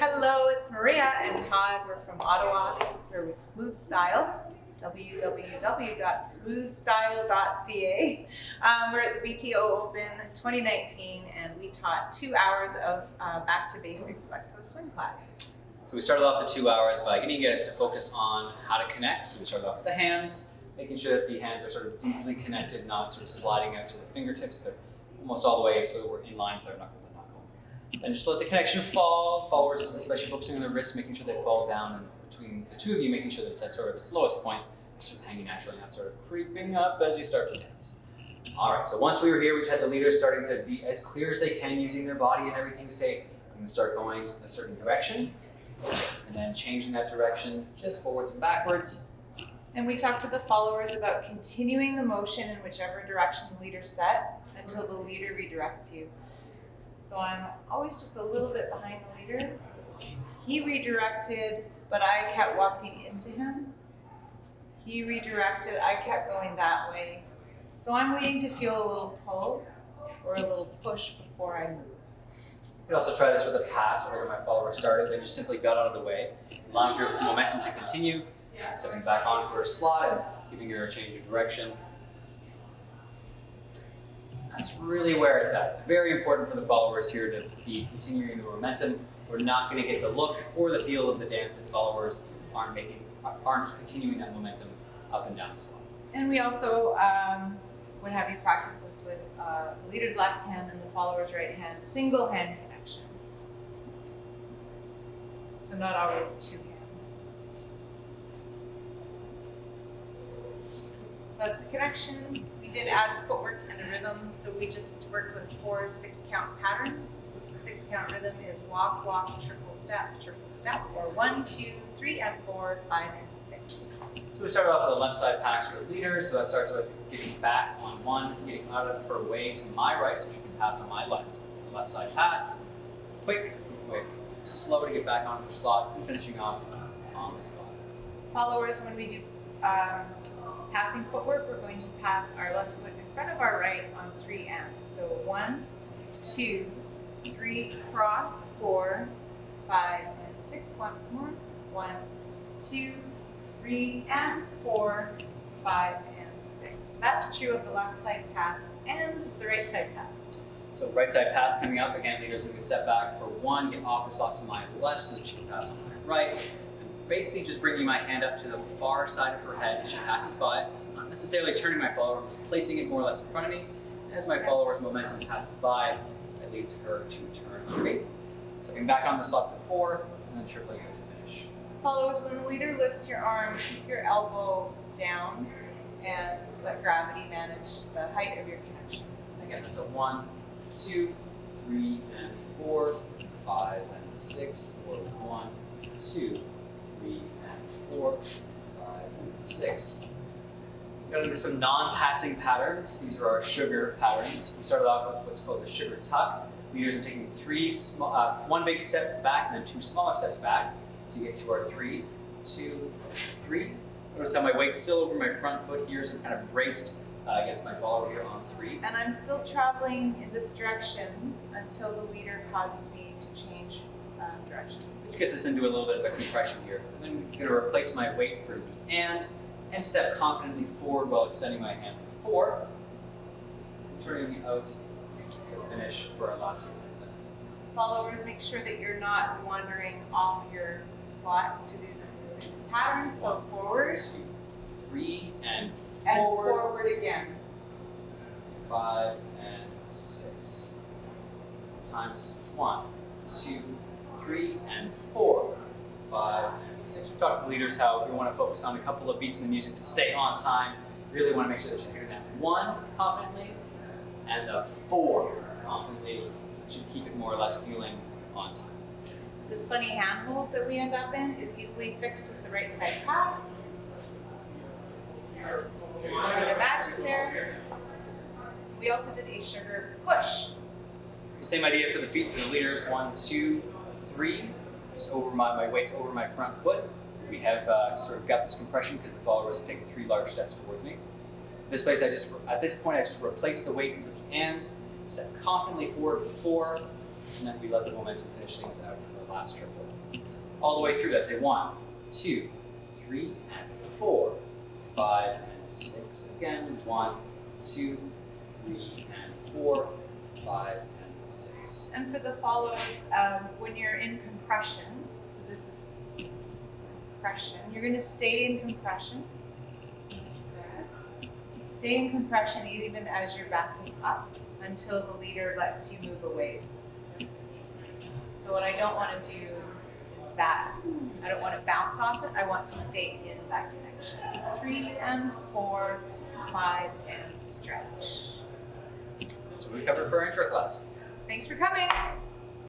Hello, it's Maria and Todd. We're from Ottawa. We're with Smooth Style, www.smoothstyle.ca. We're at the BTOO Open 2019, and we taught 2 hours of Back to Basics West Coast swing classes. So we started off the 2 hours by getting you guys to focus on how to connect. So we started off with the hands, making sure that the hands are sort of deeply connected, not sort of sliding out to the fingertips, but almost all the way so that we're in line with our knuckle to knuckle. Then just let the connection fall. Followers, especially focusing on the wrists, making sure they fall down, and between the two of you, making sure that it's at sort of its lowest point, just hanging naturally, not sort of creeping up as you start to dance. All right, so once we were here, we just had the leaders starting to be as clear as they can using their body and everything to say, I'm going to start going in a certain direction, and then changing that direction just forwards and backwards. And we talked to the followers about continuing the motion in whichever direction the leader set until the leader redirects you. So I'm always just a little bit behind the leader. He redirected, but I kept walking into him. He redirected, I kept going that way. So I'm waiting to feel a little pull or a little push before I move. You can also try this with a pass, where my follower started, then just simply got out of the way, allowing your momentum to continue, stepping back onto her slot and giving her a change of direction. That's really where it's at. It's very important for the followers here to be continuing the momentum. We're not going to get the look or the feel of the dance if followers aren't continuing that momentum up and down the slot. And we also would have you practice this with the leader's left hand and the follower's right hand, single hand connection. So not always two hands. So that's the connection. We did add footwork and a rhythm, so we just worked with 4 6-count patterns. The 6-count rhythm is walk, walk, triple step, or 1, 2, 3, and 4, 5, and 6. So we started off with a left side pass for leaders, so that starts with getting back on 1, getting out of her way to my right, so she can pass on my left. The left side pass, quick, slow to get back onto the slot, and finishing off on the spot. Followers, when we do passing footwork, we're going to pass our left foot in front of our right on 3 ends. So 1, 2, 3, cross, 4, 5, and 6. Once more. 1, 2, 3, and 4, 5, and 6. That's true of the left side pass and the right side pass. So right side pass coming up, again, leaders going to step back for 1, get off the slot to my left so that she can pass on my right. And basically just bringing my hand up to the far side of her head as she passes by, not necessarily turning my follower, just placing it more or less in front of me. As my follower's momentum passes by, that leads her to turn on me. Stepping back on the slot for 4, and then tripling out to finish. Followers, when the leader lifts your arm, keep your elbow down and let gravity manage the height of your connection. Again, that's a 1, 2, 3, and 4, 5, and 6, or 1, 2, 3, and 4, 5, and 6. We're going to do some non-passing patterns. These are our sugar patterns. We started off with what's called the sugar tuck. Leaders are taking 1 big step back and then 2 smaller steps back to get to our 3, 2, 3. Notice how my weight's still over my front foot here, so I'm kind of braced against my follower here on 3. And I'm still traveling in this direction until the leader causes me to change direction. Which gets us into a little bit of a compression here. And then I'm going to replace my weight for the and step confidently forward while extending my hand for 4, turning out to finish for our last step. Followers, make sure that you're not wandering off your slot to do this pattern. So forward, 2, 3, and and forward. forward again. 5 and 6. Times 1, 2, 3, and 4. 5 and 6. We talked to the leaders how if we want to focus on a couple of beats in the music to stay on time, really want to make sure that you're hitting that 1 confidently and the 4 confidently. Should keep it more or less feeling on time. This funny hand hold that we end up in is easily fixed with the right side pass. A bit of magic there. We also did a sugar push. The same idea for the feet for the leaders. 1, 2, 3. Just over my weight's over my front foot. We have sort of got this compression because the followers have taken 3 large steps towards me. At this point, I just replace the weight for the and, step confidently forward for 4, and then we let the momentum finish things out for the last triple. All the way through, that's a 1, 2, 3, and 4, 5, and 6. Again, 1, 2, 3, and 4, 5, and 6. And for the follows, when you're in compression, so this is compression, you're going to stay in compression. Stay in compression even as you're backing up until the leader lets you move away. So what I don't want to do is that. I don't want to bounce off it. I want to stay in that connection. 3 and 4, 5, and stretch. That's what we covered for our intro class. Thanks for coming.